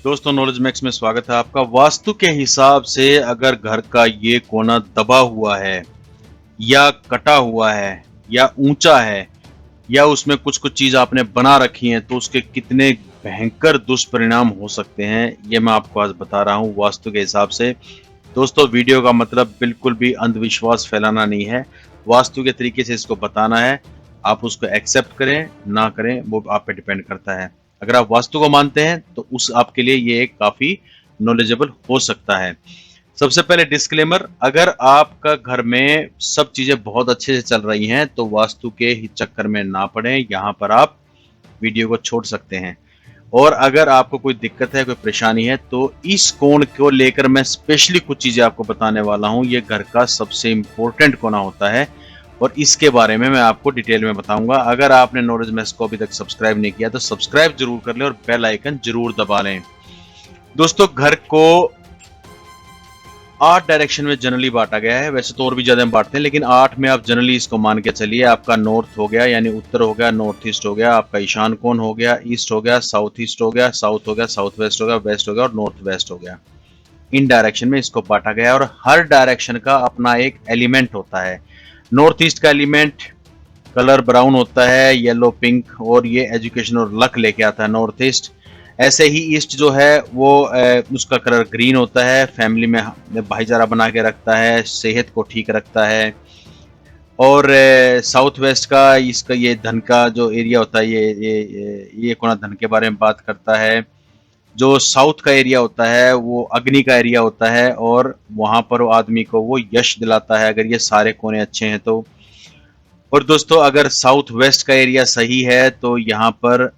दोस्तों, knowledge max में स्वागत है आपका। वास्तु के हिसाब से अगर घर का ये कोना दबा हुआ है या कटा हुआ है या ऊंचा है या उसमें कुछ कुछ चीज आपने बना रखी है तो उसके कितने भयंकर दुष्परिणाम हो सकते हैं, ये मैं आपको आज बता रहा हूँ वास्तु के हिसाब से। दोस्तों, वीडियो का मतलब बिल्कुल भी अंधविश्वास फैलाना नहीं है, वास्तु के तरीके से इसको बताना है। आप उसको एक्सेप्ट करें ना करें वो आप पे डिपेंड करता है। अगर आप वास्तु को मानते हैं तो उस आपके लिए ये एक काफी नॉलेजेबल हो सकता है। सबसे पहले डिस्क्लेमर, अगर आपका घर में सब चीजें बहुत अच्छे से चल रही हैं तो वास्तु के चक्कर में ना पड़े, यहाँ पर आप वीडियो को छोड़ सकते हैं। और अगर आपको कोई दिक्कत है, कोई परेशानी है, तो इस कोण को लेकर मैं स्पेशली कुछ चीजें आपको बताने वाला हूं। ये घर का सबसे इंपॉर्टेंट कोना होता है और इसके बारे में मैं आपको डिटेल में बताऊंगा। अगर आपने नॉलेज मैक्स को अभी तक सब्सक्राइब नहीं किया तो सब्सक्राइब जरूर कर लें और बेल आइकन जरूर दबा लें। दोस्तों, घर को 8 डायरेक्शन में जनरली बांटा गया है, वैसे तो और भी ज्यादा बांटते हैं, लेकिन 8 में आप जनरली इसको मान के चलिए। आपका नॉर्थ हो गया यानी उत्तर हो गया, नॉर्थ ईस्ट हो गया, आपका ईशान कोण हो गया, ईस्ट हो गया, साउथ ईस्ट हो गया, साउथ हो गया, साउथ वेस्ट हो गया, वेस्ट हो गया और नॉर्थ वेस्ट हो गया। इन डायरेक्शन में इसको बांटा गया है और हर डायरेक्शन का अपना एक एलिमेंट होता है। नॉर्थ ईस्ट का एलिमेंट कलर ब्राउन होता है, येलो, पिंक, और ये एजुकेशन और लक लेके आता है नॉर्थ ईस्ट। ऐसे ही ईस्ट जो है वो उसका कलर ग्रीन होता है, फैमिली में भाईचारा बना के रखता है, सेहत को ठीक रखता है। और साउथ वेस्ट का इसका ये धन का जो एरिया होता है, ये कोना धन के बारे में बात करता है। जो साउथ का एरिया होता है वो अग्नि का एरिया होता है और वहां पर आदमी को वो यश दिलाता है अगर ये सारे कोने अच्छे हैं तो। और दोस्तों, अगर साउथ वेस्ट का एरिया सही है तो यहाँ पर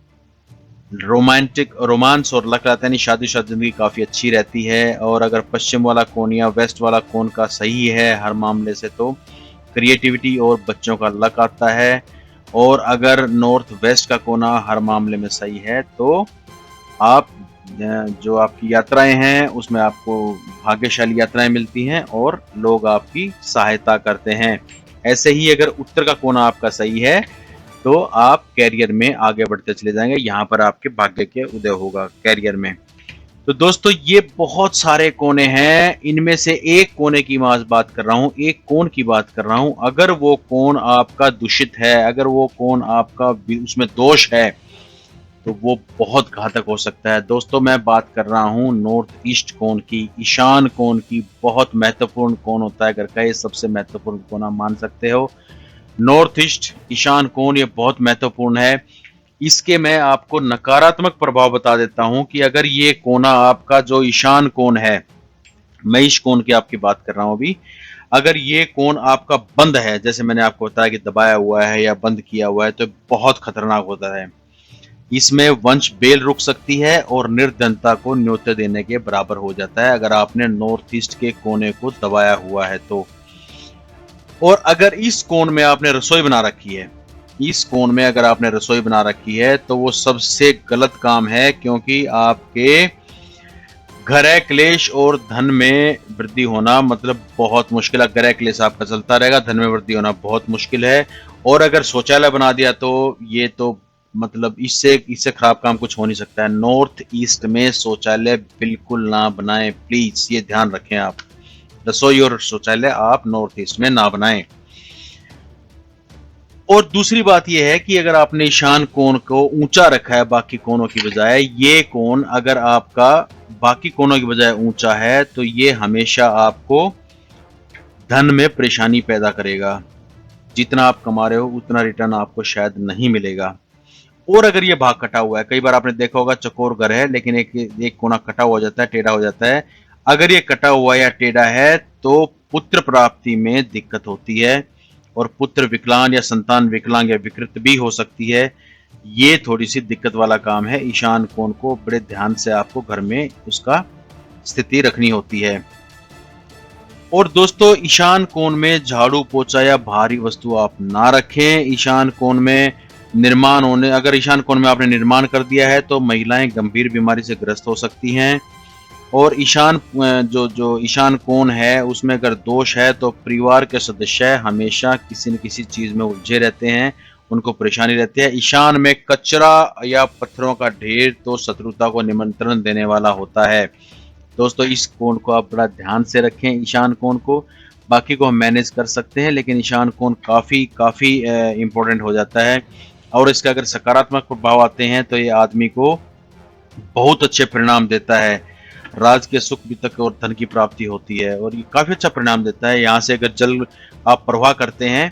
रोमांस और लक रहता है, शादी जिंदगी काफी अच्छी रहती है। और अगर पश्चिम वाला कोन या वेस्ट वाला कोन का सही है हर मामले से तो क्रिएटिविटी और बच्चों का लक आता है। और अगर नॉर्थ वेस्ट का कोना हर मामले में सही है तो आप जो आपकी यात्राएं हैं उसमें आपको भाग्यशाली यात्राएं मिलती हैं और लोग आपकी सहायता करते हैं। ऐसे ही अगर उत्तर का कोना आपका सही है तो आप कैरियर में आगे बढ़ते चले जाएंगे, यहाँ पर आपके भाग्य के उदय होगा कैरियर में। तो दोस्तों, ये बहुत सारे कोने हैं, इनमें से एक कोने की मैं आज बात कर रहा हूँ, एक कोण की बात कर रहा हूँ। अगर वो कोण आपका दूषित है, अगर वो कोण आपका उसमें दोष है तो वो बहुत घातक हो सकता है। दोस्तों, मैं बात कर रहा हूँ नॉर्थ ईस्ट कोण की, ईशान कोण की। बहुत महत्वपूर्ण कोण होता है घर का, ये सबसे महत्वपूर्ण कोण आप मान सकते हो। नॉर्थ ईस्ट ईशान कोण ये बहुत महत्वपूर्ण है। इसके मैं आपको नकारात्मक प्रभाव बता देता हूं कि अगर ये कोना आपका जो ईशान कोण है, मैं इस कोण की आपकी बात कर रहा हूं अभी, अगर ये कोण आपका बंद है, जैसे मैंने आपको बताया कि दबाया हुआ है या बंद किया हुआ है, तो बहुत खतरनाक होता है। इसमें वंश बेल रुक सकती है और निर्धनता को न्योते देने के बराबर हो जाता है अगर आपने नॉर्थ ईस्ट के कोने को दबाया हुआ है तो। और अगर इस कोण में आपने रसोई बना रखी है, इस कोण में अगर आपने रसोई बना रखी है तो वो सबसे गलत काम है, क्योंकि आपके ग्रह क्लेश और धन में वृद्धि होना मतलब बहुत मुश्किल है। ग्रह क्लेश आपका चलता रहेगा, धन में वृद्धि होना बहुत मुश्किल है। और अगर शौचालय बना दिया तो ये तो मतलब इससे इससे खराब काम कुछ हो नहीं सकता है। नॉर्थ ईस्ट में शौचालय बिल्कुल ना बनाएं, प्लीज ये ध्यान रखें आप। रसोई और शौचालय आप नॉर्थ ईस्ट में ना बनाएं। और दूसरी बात यह है कि अगर आपने ईशान कोण को ऊंचा रखा है बाकी कोणों की बजाय, ये कोण अगर आपका बाकी कोणों की बजाय ऊंचा है तो ये हमेशा आपको धन में परेशानी पैदा करेगा। जितना आप कमा रहे हो उतना रिटर्न आपको शायद नहीं मिलेगा। और अगर ये भाग कटा हुआ है, कई बार आपने देखा होगा चकोर घर है लेकिन एक कोना कटा हो जाता है, टेढ़ा हो जाता है। अगर ये कटा हुआ या टेढ़ा है तो पुत्र प्राप्ति में दिक्कत होती है और पुत्र विकलांग या संतान विकलांग या विकृत भी हो सकती है। ये थोड़ी सी दिक्कत वाला काम है। ईशान कोण को बड़े ध्यान से आपको घर में उसका स्थिति रखनी होती है। और दोस्तों, ईशान कोण में झाड़ू पोछा या भारी वस्तु आप ना रखें। ईशान कोण में निर्माण होने, अगर ईशान कोण में आपने निर्माण कर दिया है तो महिलाएं गंभीर बीमारी से ग्रस्त हो सकती हैं। और ईशान जो ईशान कोण है उसमें अगर दोष है तो परिवार के सदस्य हमेशा किसी न किसी चीज में उलझे रहते हैं उनको परेशानी रहती है। ईशान में कचरा या पत्थरों का ढेर तो शत्रुता को निमंत्रण देने वाला होता है। दोस्तों इस कोण को आप बड़ा ध्यान से रखें, ईशान कोण को। बाकी को हम मैनेज कर सकते हैं, लेकिन ईशान कोण काफ़ी इम्पोर्टेंट हो जाता है। और इसके अगर सकारात्मक प्रभाव आते हैं तो ये आदमी को बहुत अच्छे परिणाम देता है। राज के सुख वितक और धन की प्राप्ति होती है, और ये काफ़ी अच्छा परिणाम देता है। यहाँ से अगर जल आप प्रवाह करते हैं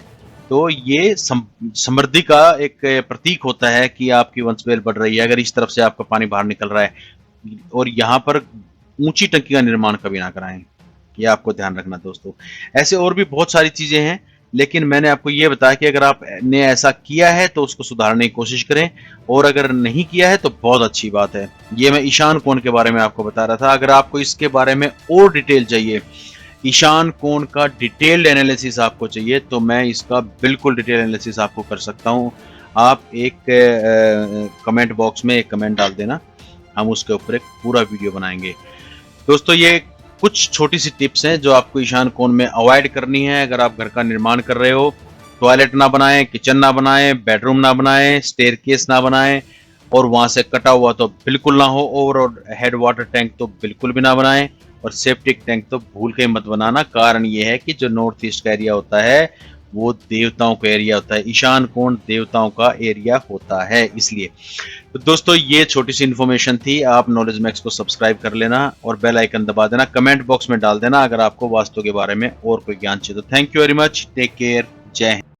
तो ये समृद्धि का एक प्रतीक होता है कि आपकी वंशवेल बढ़ रही है, अगर इस तरफ से आपका पानी बाहर निकल रहा है। और यहाँ पर ऊंची टंकी का निर्माण कभी ना कराएं, ये आपको ध्यान रखना दोस्तों। ऐसे और भी बहुत सारी चीज़ें हैं, लेकिन मैंने आपको ये बताया कि अगर आपने ऐसा किया है तो उसको सुधारने की कोशिश करें, और अगर नहीं किया है तो बहुत अच्छी बात है। ये मैं ईशान कोण के बारे में आपको बता रहा था। अगर आपको इसके बारे में और डिटेल चाहिए, ईशान कोण का डिटेल्ड एनालिसिस आपको चाहिए, तो मैं इसका बिल्कुल डिटेल एनालिसिस आपको कर सकता हूँ। आप एक कमेंट बॉक्स में एक कमेंट डाल देना, हम उसके ऊपर एक पूरा वीडियो बनाएंगे। दोस्तों ये कुछ छोटी सी टिप्स हैं जो आपको ईशान कोण में अवॉइड करनी है अगर आप घर का निर्माण कर रहे हो। टॉयलेट ना बनाएं, किचन ना बनाएं, बेडरूम ना बनाएं, स्टेयरकेस ना बनाएं, और वहां से कटा हुआ तो बिल्कुल ना हो, ओवर हेड वाटर टैंक तो बिल्कुल भी ना बनाएं, और सेप्टिक टैंक तो भूल के मत बनाना। कारण ये है कि जो नॉर्थ ईस्ट का एरिया होता है वो देवताओं का एरिया होता है, ईशान कोण देवताओं का एरिया होता है, इसलिए। तो दोस्तों ये छोटी सी इन्फॉर्मेशन थी। आप नॉलेज मैक्स को सब्सक्राइब कर लेना और बेल आइकन दबा देना, कमेंट बॉक्स में डाल देना अगर आपको वास्तु के बारे में और कोई ज्ञान चाहिए तो। Thank you very much, take care, जय हिंद।